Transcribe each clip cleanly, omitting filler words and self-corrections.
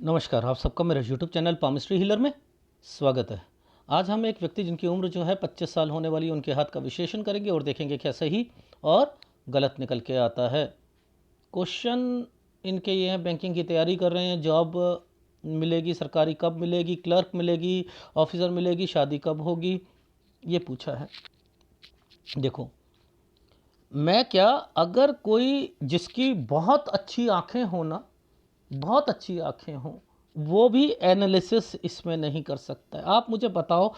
नमस्कार, आप सबका मेरे यूट्यूब चैनल पामिस्ट्री हीलर में स्वागत है। आज हम एक व्यक्ति जिनकी उम्र जो है 25 साल होने वाली, उनके हाथ का विश्लेषण करेंगे और देखेंगे क्या सही और गलत निकल के आता है। क्वेश्चन इनके ये हैं, बैंकिंग की तैयारी कर रहे हैं, जॉब मिलेगी, सरकारी कब मिलेगी, क्लर्क मिलेगी, ऑफिसर मिलेगी, शादी कब होगी, ये पूछा है। देखो, मैं क्या, अगर कोई जिसकी बहुत अच्छी आँखें हो ना, बहुत अच्छी आँखें हों, वो भी एनालिसिस इसमें नहीं कर सकता है। आप मुझे बताओ,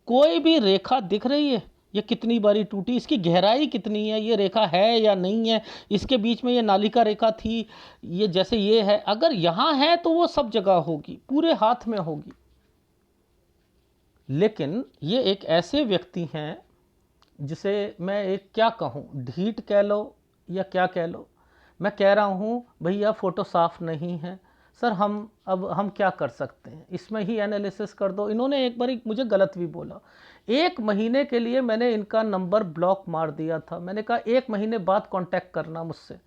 कोई भी रेखा दिख रही है, ये कितनी बारी टूटी, इसकी गहराई कितनी है, ये रेखा है या नहीं है, इसके बीच में ये नालिका रेखा थी, ये जैसे ये है, अगर यहाँ है तो वो सब जगह होगी, पूरे हाथ में होगी। लेकिन ये एक ऐसे व्यक्ति हैं जिसे मैं एक क्या कहूँ, ढीठ कह लो या क्या कह लो, मैं कह रहा हूँ भैया फ़ोटो साफ़ नहीं है सर, हम क्या कर सकते हैं, इसमें ही एनालिसिस कर दो। इन्होंने एक बार मुझे गलत भी बोला। 1 महीने के लिए मैंने इनका नंबर ब्लॉक मार दिया था। मैंने कहा 1 महीने बाद कांटेक्ट करना मुझसे,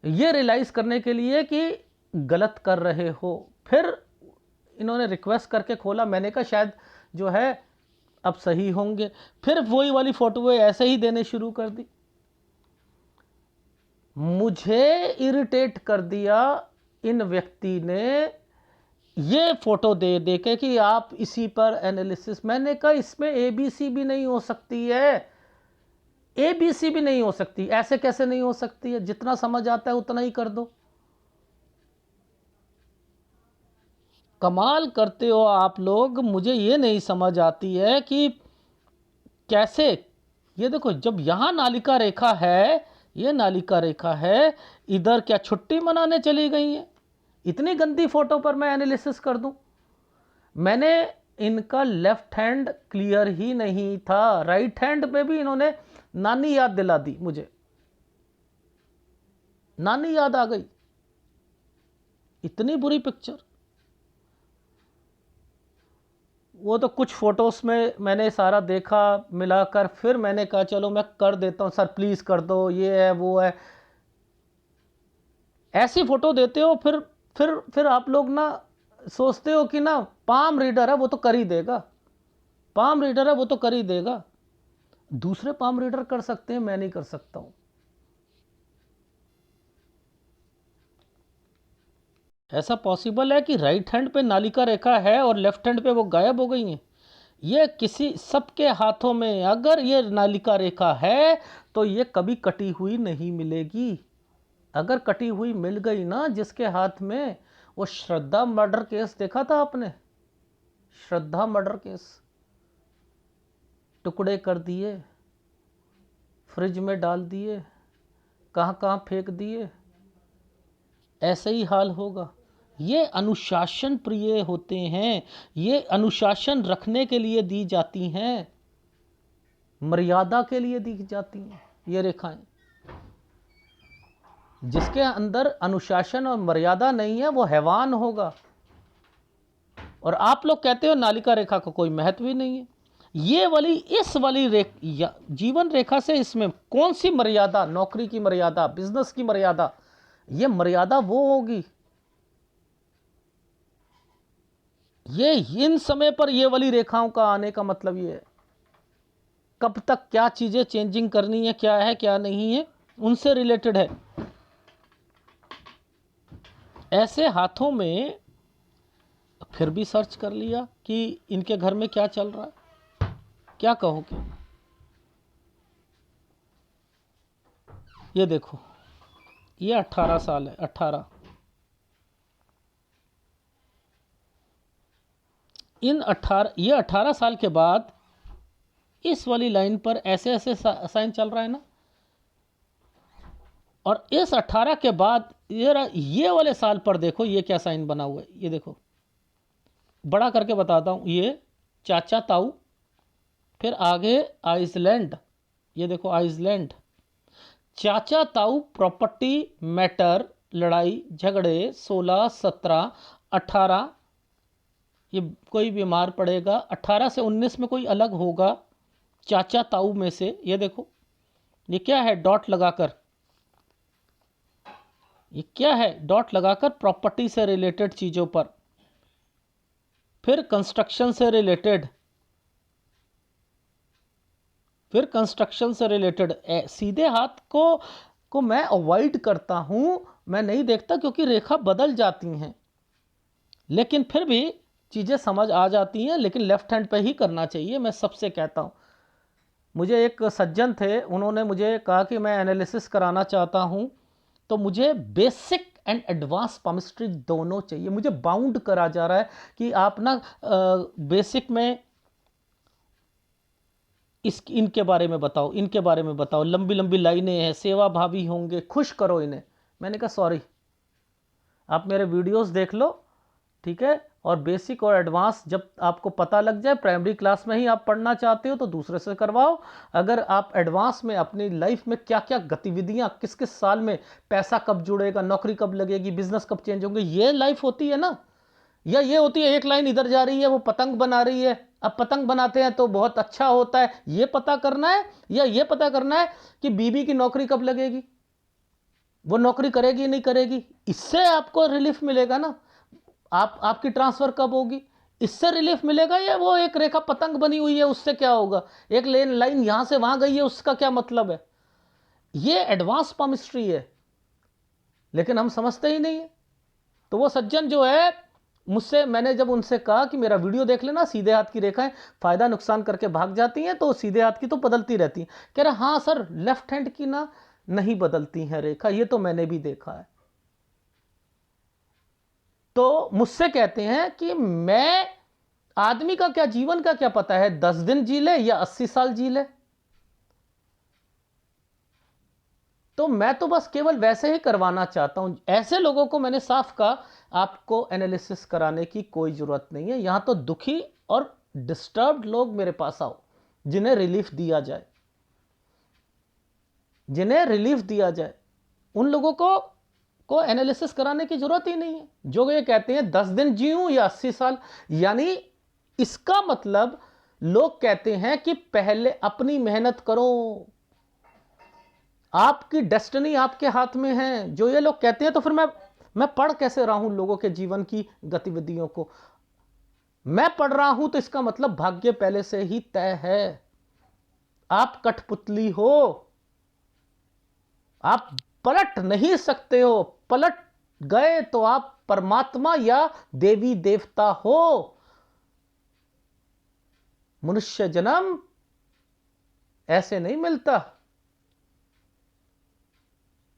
ये रियलाइज़ करने के लिए कि गलत कर रहे हो। फिर इन्होंने रिक्वेस्ट करके खोला, मैंने कहा शायद जो है अब सही होंगे। फिर वही वाली फ़ोटो ऐसे ही देने शुरू कर दी। मुझे इरिटेट कर दिया इन व्यक्ति ने ये फ़ोटो दे दे के कि आप इसी पर एनालिसिस। मैंने कहा इसमें ABC भी नहीं हो सकती है, ABC भी नहीं हो सकती। ऐसे कैसे नहीं हो सकती है? जितना समझ आता है उतना ही कर दो। कमाल करते हो आप लोग। मुझे ये नहीं समझ आती है कि कैसे। ये देखो, जब यहाँ नालिका रेखा है, ये नालिका रेखा है, इधर क्या छुट्टी मनाने चली गई है? इतनी गंदी फोटो पर मैं एनालिसिस कर दूं? मैंने इनका लेफ्ट हैंड क्लियर ही नहीं था, राइट हैंड पे भी इन्होंने नानी याद दिला दी मुझे, नानी याद आ गई। इतनी बुरी पिक्चर। वो तो कुछ फोटोज में मैंने सारा देखा मिलाकर, फिर मैंने कहा चलो मैं कर देता हूँ सर, प्लीज़ कर दो, ये है वो है। ऐसी फोटो देते हो, फिर आप लोग ना सोचते हो कि ना पाम रीडर है वो तो कर ही देगा, पाम रीडर है वो तो कर ही देगा। दूसरे पाम रीडर कर सकते हैं, मैं नहीं कर सकता हूँ। ऐसा पॉसिबल है कि राइट हैंड पे नालिका रेखा है और लेफ्ट हैंड पे वो गायब हो गई हैं? ये किसी सबके हाथों में अगर ये नालिका रेखा है तो ये कभी कटी हुई नहीं मिलेगी। अगर कटी हुई मिल गई ना जिसके हाथ में, वो श्रद्धा मर्डर केस देखा था आपने? श्रद्धा मर्डर केस, टुकड़े कर दिए, फ्रिज में डाल दिए, कहाँ कहाँ फेंक दिए, ऐसे ही हाल होगा। ये अनुशासन प्रिय होते हैं, ये अनुशासन रखने के लिए दी जाती हैं, मर्यादा के लिए दी जाती हैं ये रेखाएं। जिसके अंदर अनुशासन और मर्यादा नहीं है वो हैवान होगा। और आप लोग कहते हो नालिका रेखा का कोई महत्व ही नहीं है। ये वाली, इस वाली जीवन रेखा से इसमें कौन सी मर्यादा, नौकरी की मर्यादा, बिजनेस की मर्यादा, ये मर्यादा वो होगी। ये इन समय पर ये वाली रेखाओं का आने का मतलब ये है, कब तक क्या चीज़ें चेंजिंग करनी है, क्या है क्या नहीं है, उनसे रिलेटेड है। ऐसे हाथों में फिर भी सर्च कर लिया कि इनके घर में क्या चल रहा है, क्या कहोगे? ये देखो, ये 18 साल है, 18। ये 18 साल के बाद इस वाली लाइन पर ऐसे ऐसे साइन चल रहा है ना, और इस 18 के बाद ये वाले साल पर देखो ये क्या साइन बना हुआ है। ये देखो, बड़ा करके बताता हूँ, ये चाचा ताऊ, फिर आगे आइसलैंड, ये देखो आइसलैंड, चाचा ताऊ प्रॉपर्टी मैटर, लड़ाई झगड़े, 16 17 18, ये कोई बीमार पड़ेगा, 18 से 19 में कोई अलग होगा चाचा ताऊ में से। ये देखो, ये क्या है, डॉट लगाकर, ये क्या है, डॉट लगाकर प्रॉपर्टी से रिलेटेड चीज़ों पर, फिर कंस्ट्रक्शन से रिलेटेड, फिर कंस्ट्रक्शन से रिलेटेड। सीधे हाथ को मैं अवॉइड करता हूं, मैं नहीं देखता क्योंकि रेखा बदल जाती हैं, लेकिन फिर भी चीज़ें समझ आ जाती हैं। लेकिन लेफ्ट हैंड पे ही करना चाहिए, मैं सबसे कहता हूं। मुझे एक सज्जन थे, उन्होंने मुझे कहा कि मैं एनालिसिस कराना चाहता हूं, तो मुझे बेसिक एंड एडवांस पामिस्ट्री दोनों चाहिए। मुझे बाउंड करा जा रहा है कि आप ना बेसिक में इनके बारे में बताओ, इनके बारे में बताओ, लंबी लंबी लाइनें हैं, सेवा भावी होंगे, खुश करो इन्हें। मैंने कहा सॉरी, आप मेरे वीडियोस देख लो, ठीक है, और बेसिक और एडवांस जब आपको पता लग जाए, प्राइमरी क्लास में ही आप पढ़ना चाहते हो तो दूसरे से करवाओ। अगर आप एडवांस में अपनी लाइफ में क्या क्या गतिविधियां, किस किस साल में पैसा कब जुड़ेगा, नौकरी कब लगेगी, बिजनेस कब चेंज होंगे, ये लाइफ होती है ना। या ये होती है एक लाइन इधर जा रही है, वो पतंग बना रही है, अब पतंग बनाते हैं तो बहुत अच्छा होता है, ये पता करना है। या ये पता करना है कि बीबी की नौकरी कब लगेगी, वो नौकरी करेगी नहीं करेगी, इससे आपको रिलीफ मिलेगा ना। आपकी ट्रांसफर कब होगी, इससे रिलीफ मिलेगा। या वो एक रेखा पतंग बनी हुई है उससे क्या होगा, एक लाइन यहां से वहां गई है उसका क्या मतलब है। ये एडवांस पामिस्ट्री है, लेकिन हम समझते ही नहीं है। तो वो सज्जन जो है मुझसे, मैंने जब उनसे कहा कि मेरा वीडियो देख लेना, सीधे हाथ की रेखाएं फायदा नुकसान करके भाग जाती हैं, तो सीधे हाथ की तो बदलती रहती हैं। कह रहा हाँ सर, लेफ्ट हैंड की ना नहीं बदलती हैं रेखा, ये तो मैंने भी देखा है। तो मुझसे कहते हैं कि मैं, आदमी का क्या, जीवन का क्या पता है, 10 दिन जी ले या 80 साल जी ले। तो मैं तो बस केवल वैसे ही करवाना चाहता हूं। ऐसे लोगों को मैंने साफ कहा, आपको एनालिसिस कराने की कोई जरूरत नहीं है। यहां तो दुखी और डिस्टर्ब्ड लोग मेरे पास आओ, जिन्हें रिलीफ दिया जाए, जिन्हें रिलीफ दिया जाए। उन लोगों को एनालिसिस कराने की जरूरत ही नहीं है। जो ये कहते हैं 10 दिन जीऊं या 80 साल, यानी इसका मतलब लोग कहते हैं कि पहले अपनी मेहनत करो, आपकी डेस्टिनी आपके हाथ में है। जो ये लोग कहते हैं, तो फिर मैं पढ़ कैसे रहा हूं लोगों के जीवन की गतिविधियों को। मैं पढ़ रहा हूं तो इसका मतलब भाग्य पहले से ही तय है। आप कठपुतली हो, आप पलट नहीं सकते हो। पलट गए तो आप परमात्मा या देवी देवता हो। मनुष्य जन्म ऐसे नहीं मिलता।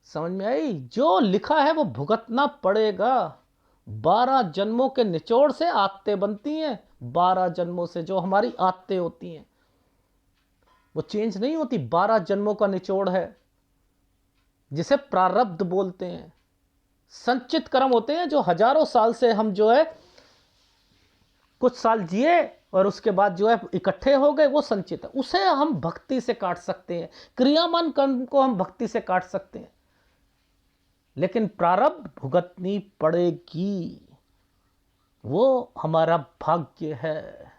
समझ में आई? जो लिखा है वो भुगतना पड़ेगा। 12 जन्मों के निचोड़ से आत्ते बनती हैं। 12 जन्मों से जो हमारी आत्ते होती हैं वो चेंज नहीं होती। 12 जन्मों का निचोड़ है, जिसे प्रारब्ध बोलते हैं। संचित कर्म होते हैं जो हजारों साल से हम जो है कुछ साल जिए और उसके बाद जो है इकट्ठे हो गए, वो संचित है। उसे हम भक्ति से काट सकते हैं, क्रियामान कर्म को हम भक्ति से काट सकते हैं, लेकिन प्रारब्ध भुगतनी पड़ेगी। वो हमारा भाग्य है।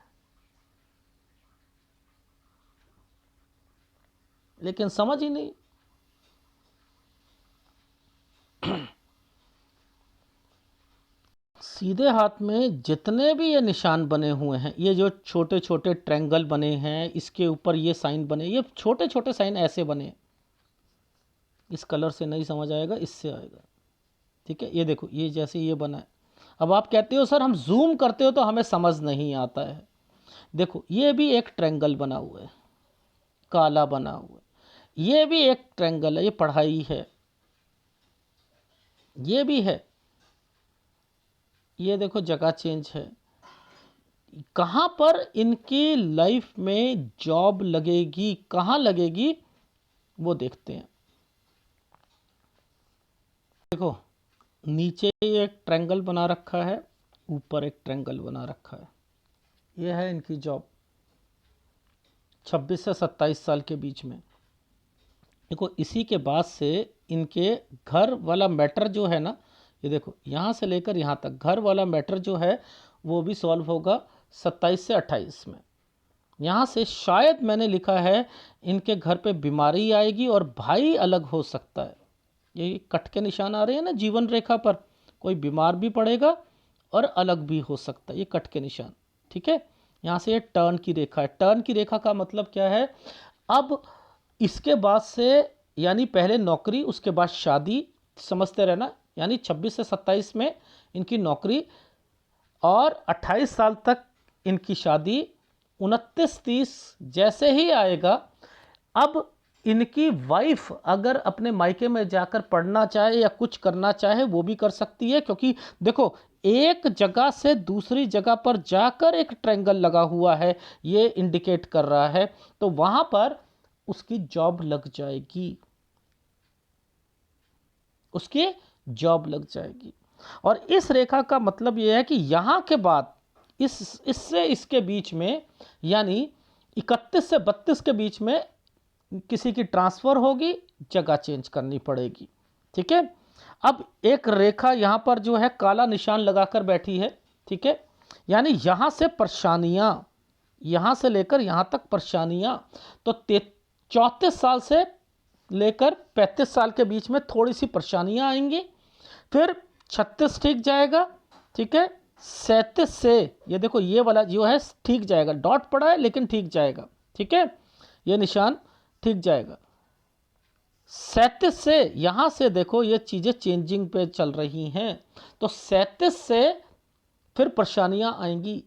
लेकिन समझ ही नहीं। सीधे हाथ में जितने भी ये निशान बने हुए हैं, ये जो छोटे छोटे ट्रायंगल बने हैं, इसके ऊपर ये साइन बने, ये छोटे छोटे साइन ऐसे बने। इस कलर से नहीं समझ आएगा, इससे आएगा। ठीक है, ये देखो, ये जैसे ये बना है। अब आप कहते हो सर हम जूम करते हो तो हमें समझ नहीं आता है। देखो, ये भी एक ट्रायंगल बना हुआ है, काला बना हुआ है। ये भी एक ट्रायंगल है, ये पढ़ाई है। ये भी है। ये देखो, जगह चेंज है। कहाँ पर इनकी लाइफ में जॉब लगेगी, कहाँ लगेगी, वो देखते हैं। देखो, नीचे एक ट्रायंगल बना रखा है, ऊपर एक ट्रायंगल बना रखा है। ये है इनकी जॉब, 26 से 27 साल के बीच में। देखो, इसी के बाद से इनके घर वाला मैटर जो है ना, ये देखो यहाँ से लेकर यहाँ तक घर वाला मैटर जो है वो भी सॉल्व होगा 27 से 28 में। यहाँ से शायद मैंने लिखा है इनके घर पे बीमारी आएगी और भाई अलग हो सकता है। ये कट के निशान आ रहे हैं ना जीवन रेखा पर, कोई बीमार भी पड़ेगा और अलग भी हो सकता है, ये कट के निशान। ठीक है, यहाँ से ये टर्न की रेखा है। टर्न की रेखा का मतलब क्या है, अब इसके बाद से यानी पहले नौकरी, उसके बाद शादी, समझते रहना, यानी 26 से 27 में इनकी नौकरी और 28 साल तक इनकी शादी। 29-30 जैसे ही आएगा, अब इनकी वाइफ अगर अपने मायके में जाकर पढ़ना चाहे या कुछ करना चाहे वो भी कर सकती है, क्योंकि देखो एक जगह से दूसरी जगह पर जाकर एक ट्रायंगल लगा हुआ है, ये इंडिकेट कर रहा है, तो वहां पर उसकी जॉब लग जाएगी, उसकी जॉब लग जाएगी। और इस रेखा का मतलब यह है कि यहां के बाद इससे इसके बीच में, यानी 31 से 32 के बीच में किसी की ट्रांसफर होगी, जगह चेंज करनी पड़ेगी। ठीक है, अब एक रेखा यहां पर जो है काला निशान लगाकर बैठी है। ठीक है, यानी यहां से परेशानियां, यहां से लेकर यहां तक परेशानियां, तो 34 साल से लेकर 35 साल के बीच में थोड़ी सी परेशानियां आएंगी, फिर 36 ठीक जाएगा। ठीक है, 37 से ये देखो ये वाला जो है ठीक जाएगा, डॉट पड़ा है लेकिन ठीक जाएगा। ठीक है, ये निशान ठीक जाएगा। 37 से यहां से देखो ये चीजें चेंजिंग पे चल रही हैं, तो 37 से फिर परेशानियां आएंगी।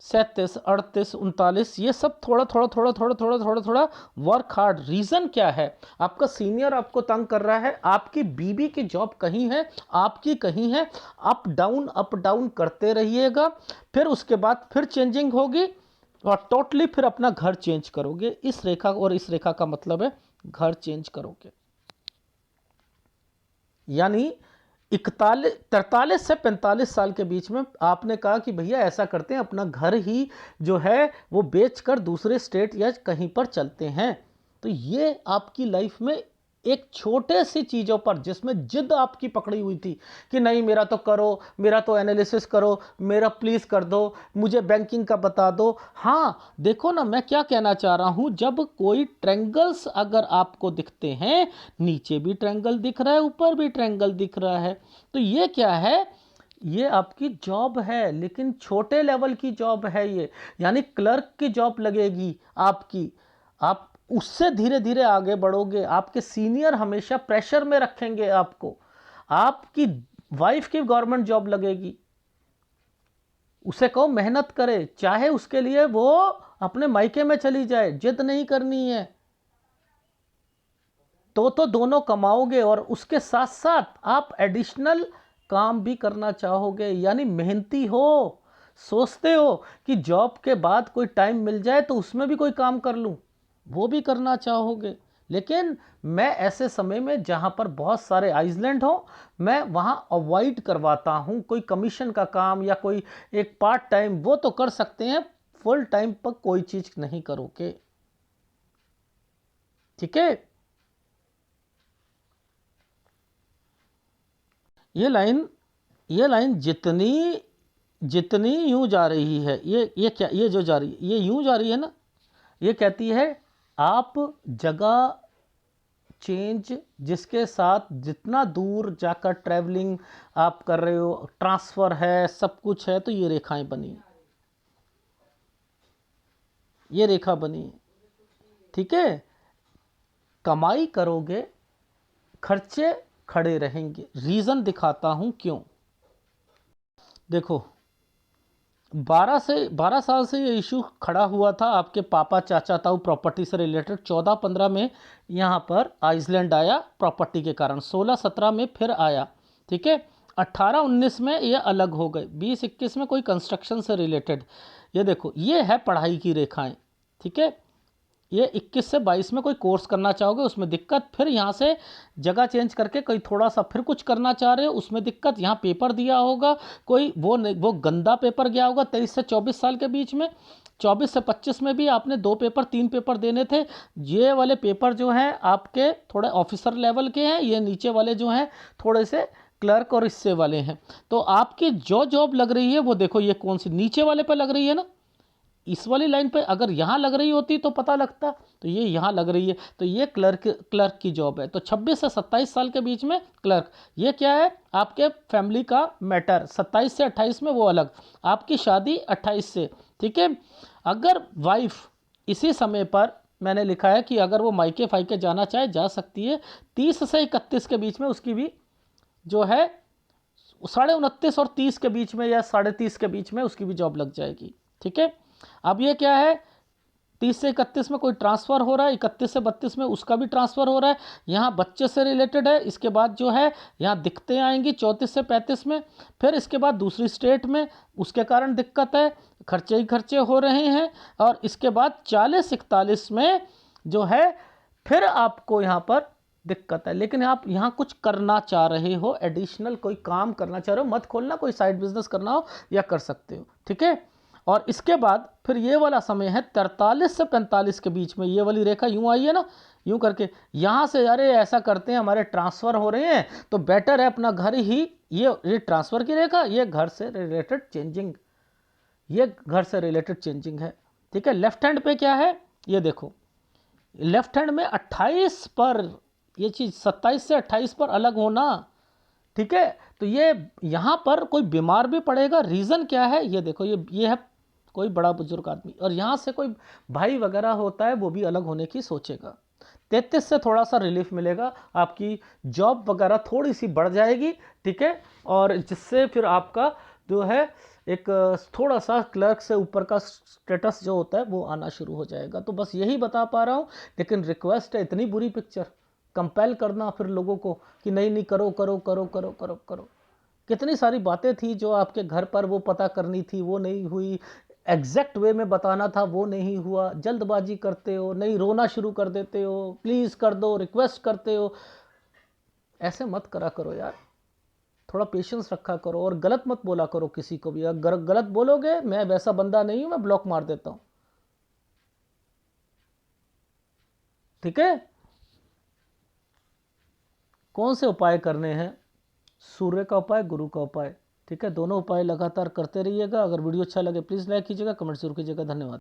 37, 38, 39 ये सब थोड़ा थोड़ा थोड़ा थोड़ा थोड़ा थोड़ा थोड़ा वर्क हार्ड। रीज़न क्या है, आपका सीनियर आपको तंग कर रहा है, आपकी बीबी की जॉब कहीं है, आपकी कहीं है, अप डाउन करते रहिएगा, फिर उसके बाद फिर चेंजिंग होगी और टोटली फिर अपना घर चेंज करोगे। इस रेखा और इस रेखा का मतलब है घर चेंज करोगे, यानी 43 से 45 साल के बीच में आपने कहा कि भैया ऐसा करते हैं, अपना घर ही जो है वो बेचकर दूसरे स्टेट या कहीं पर चलते हैं। तो ये आपकी लाइफ में एक छोटे सी चीज़ों पर जिसमें जिद आपकी पकड़ी हुई थी कि नहीं मेरा तो करो, मेरा तो एनालिसिस करो, मेरा प्लीज़ कर दो, मुझे बैंकिंग का बता दो। हाँ देखो ना मैं क्या कहना चाह रहा हूँ, जब कोई ट्रायंगल्स अगर आपको दिखते हैं, नीचे भी ट्रायंगल दिख रहा है, ऊपर भी ट्रायंगल दिख रहा है, तो ये क्या है, ये आपकी जॉब है, लेकिन छोटे लेवल की जॉब है ये, यानी क्लर्क की जॉब लगेगी आपकी। आप उससे धीरे धीरे आगे बढ़ोगे, आपके सीनियर हमेशा प्रेशर में रखेंगे आपको। आपकी वाइफ की गवर्नमेंट जॉब लगेगी, उसे कहो मेहनत करे, चाहे उसके लिए वो अपने मायके में चली जाए, जिद नहीं करनी है। तो दोनों कमाओगे और उसके साथ साथ आप एडिशनल काम भी करना चाहोगे, यानी मेहनती हो, सोचते हो कि जॉब के बाद कोई टाइम मिल जाए तो उसमें भी कोई काम कर लूं, वो भी करना चाहोगे। लेकिन मैं ऐसे समय में जहां पर बहुत सारे आइसलैंड हो, मैं वहां अवॉइड करवाता हूं। कोई कमीशन का काम या कोई एक पार्ट टाइम वो तो कर सकते हैं, फुल टाइम पर कोई चीज नहीं करोगे। ठीक है, ये लाइन जितनी जितनी यूं जा रही है, ये क्या, ये जो जा रही है ये यूं जा रही है ना, ये कहती है आप जगह चेंज, जिसके साथ जितना दूर जाकर ट्रैवलिंग आप कर रहे हो, ट्रांसफ़र है, सब कुछ है, तो ये रेखाएं बनी, ये रेखा बनी। ठीक है, कमाई करोगे, खर्चे खड़े रहेंगे। रीज़न दिखाता हूं क्यों। देखो 12 साल से ये इशू खड़ा हुआ था, आपके पापा चाचा ताऊ प्रॉपर्टी से रिलेटेड। 14-15 में यहाँ पर आइसलैंड आया प्रॉपर्टी के कारण, 16-17 में फिर आया। ठीक है, 18-19 में ये अलग हो गए, 20-21 में कोई कंस्ट्रक्शन से रिलेटेड। ये देखो ये है पढ़ाई की रेखाएं। ठीक है, ये 21 से 22 में कोई कोर्स करना चाहोगे उसमें दिक्कत, फिर यहाँ से जगह चेंज करके कोई थोड़ा सा फिर कुछ करना चाह रहे हो उसमें दिक्कत, यहाँ पेपर दिया होगा कोई वो गंदा पेपर गया होगा 23 से 24 साल के बीच में। 24 से 25 में भी आपने 2 पेपर 3 पेपर देने थे। ये वाले पेपर जो हैं आपके थोड़े ऑफिसर लेवल के हैं, ये नीचे वाले जो हैं थोड़े से क्लर्क और इससे वाले हैं। तो आपकी जो जॉब लग रही है वो देखो ये कौन सी नीचे वाले पर लग रही है ना, इस वाली लाइन पे अगर यहाँ लग रही होती तो पता लगता, तो ये यहाँ लग रही है, तो ये क्लर्क की जॉब है। तो 26 से 27 साल के बीच में क्लर्क, ये क्या है आपके फैमिली का मैटर। 27 से 28 में वो अलग, आपकी शादी 28 से, ठीक है। अगर वाइफ इसी समय पर, मैंने लिखा है कि अगर वो मायके फायके जाना चाहे जा सकती है। 30 से 31 के बीच में उसकी भी जो है 29.5 और 30 के बीच में या 30.5 के बीच में उसकी भी जॉब लग जाएगी, ठीक है। अब ये क्या है, 30 से 31 में कोई ट्रांसफ़र हो रहा है, 31 से 32 में उसका भी ट्रांसफ़र हो रहा है, यहाँ बच्चे से रिलेटेड है। इसके बाद जो है यहाँ दिक्कतें आएंगी 34 से 35 में, फिर इसके बाद दूसरी स्टेट में, उसके कारण दिक्कत है, खर्चे ही खर्चे हो रहे हैं। और इसके बाद 40-41 में जो है फिर आपको यहाँ पर दिक्कत है। लेकिन आप यहाँ कुछ करना चाह रहे हो, एडिशनल कोई काम करना चाह रहे हो, मत खोलना, कोई साइड बिजनेस करना हो या कर सकते हो, ठीक है। और इसके बाद फिर ये वाला समय है 43 से 45 के बीच में, ये वाली रेखा यूं आई है ना, यूं करके यहाँ से, अरे ऐसा करते हैं हमारे ट्रांसफ़र हो रहे हैं तो बेटर है अपना घर ही, ये ट्रांसफ़र की रेखा, ये घर से रिलेटेड चेंजिंग, ये घर से रिलेटेड चेंजिंग है, ठीक है। लेफ्ट हैंड पे क्या है, ये देखो, लेफ्ट हैंड में 28 पर ये चीज़, 27 से 28 पर अलग होना, ठीक है। तो ये यहाँ पर कोई बीमार भी पड़ेगा, रीज़न क्या है ये देखो, ये है कोई बड़ा बुजुर्ग आदमी, और यहाँ से कोई भाई वगैरह होता है वो भी अलग होने की सोचेगा। 33 से थोड़ा सा रिलीफ मिलेगा, आपकी जॉब वगैरह थोड़ी सी बढ़ जाएगी, ठीक है। और जिससे फिर आपका जो है एक थोड़ा सा क्लर्क से ऊपर का स्टेटस जो होता है वो आना शुरू हो जाएगा। तो बस यही बता पा रहा हूँ, लेकिन रिक्वेस्ट है, इतनी बुरी पिक्चर कंपेल करना फिर लोगों को कि नहीं नहीं करो करो करो करो करो करो। कितनी सारी बातें थी जो आपके घर पर वो पता करनी थी, वो नहीं हुई, एग्जैक्ट वे में बताना था वो नहीं हुआ, जल्दबाजी करते हो, नहीं रोना शुरू कर देते हो, प्लीज़ कर दो, रिक्वेस्ट करते हो। ऐसे मत करा करो यार, थोड़ा पेशेंस रखा करो, और गलत मत बोला करो किसी को भी। अगर गलत बोलोगे, मैं वैसा बंदा नहीं हूं, मैं ब्लॉक मार देता हूं, ठीक है। कौन से उपाय करने हैं, सूर्य का उपाय, गुरु का उपाय, ठीक है। दोनों उपाय लगातार करते रहिएगा। अगर वीडियो अच्छा लगे प्लीज़ लाइक कीजिएगा, कमेंट जरूर कीजिएगा। धन्यवाद।